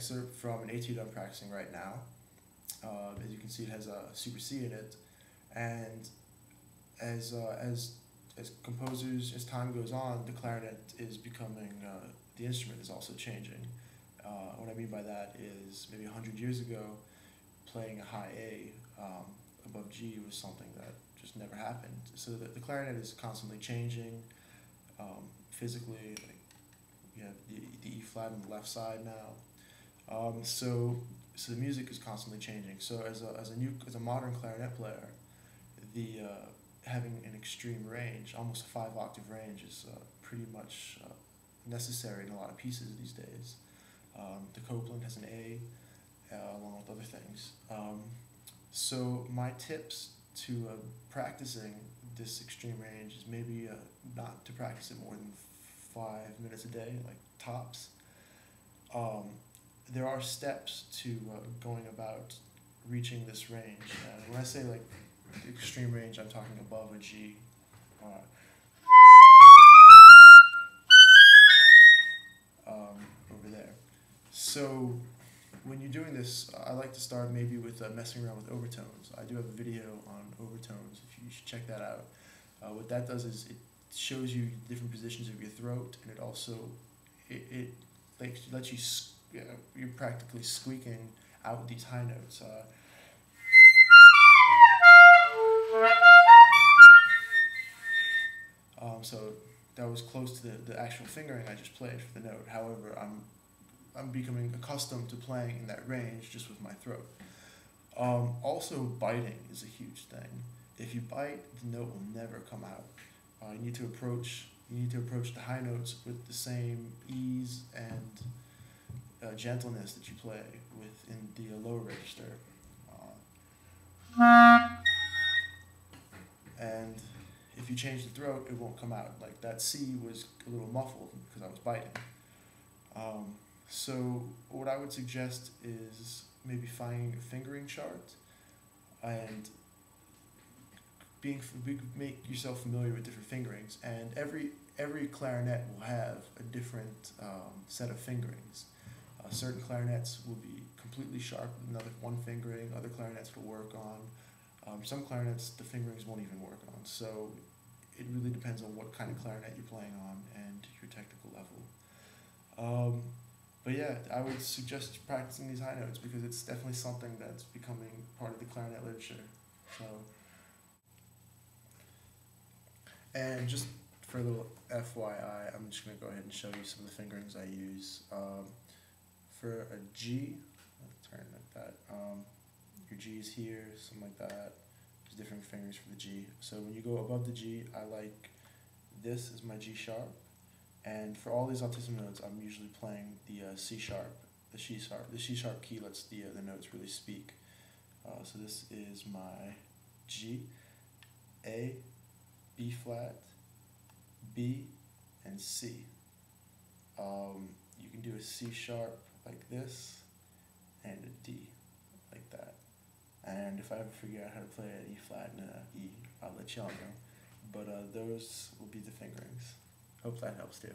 excerpt from an etude I'm practicing right now. As you can see, it has a super C in it, and as composers, as time goes on, the clarinet is becoming, the instrument is also changing. What I mean by that is maybe 100 years ago, playing a high A above G was something that just never happened. So the clarinet is constantly changing physically. Like, you have the E flat on the left side now. So the music is constantly changing. So as a modern clarinet player, having an extreme range, almost a 5-octave range, is pretty much necessary in a lot of pieces these days. The Copeland has an A, along with other things. So my tips to practicing this extreme range is maybe not to practice it more than 5 minutes a day, like tops. There are steps to going about reaching this range. When I say like the extreme range, I'm talking above a G. Over there. So when you're doing this, I like to start maybe with messing around with overtones. I do have a video on overtones, if you should check that out. What that does is it shows you different positions of your throat, and it also it lets you, you're practically squeaking out these high notes. So that was close to the actual fingering I just played for the note. However, I'm becoming accustomed to playing in that range just with my throat. Also, biting is a huge thing. If you bite, the note will never come out. You need to approach the high notes with the same ease and gentleness that you play with in the lower register. And if you change the throat, it won't come out. Like that C was a little muffled because I was biting. So what I would suggest is maybe finding a fingering chart and make yourself familiar with different fingerings. And every clarinet will have a different set of fingerings. Certain clarinets will be completely sharp, one fingering. Other clarinets will work on. Some clarinets, the fingerings won't even work on. So it really depends on what kind of clarinet you're playing on and your technical level. But yeah, I would suggest practicing these high notes because it's definitely something that's becoming part of the clarinet literature. So, and just for a little FYI, I'm just going to go ahead and show you some of the fingerings I use. For a G, I'll turn it like that. Your G is here, something like that. There's different fingerings for the G. So when you go above the G, I like this is my G sharp. And for all these altissimo notes, I'm usually playing the C sharp, the C sharp. The C sharp key lets the notes really speak. So this is my G, A, B flat, B, and C. You can do a C sharp like this, and a D like that. And if I ever figure out how to play an E flat and an E, I'll let y'all know. But those will be the fingerings. Hope that helps too.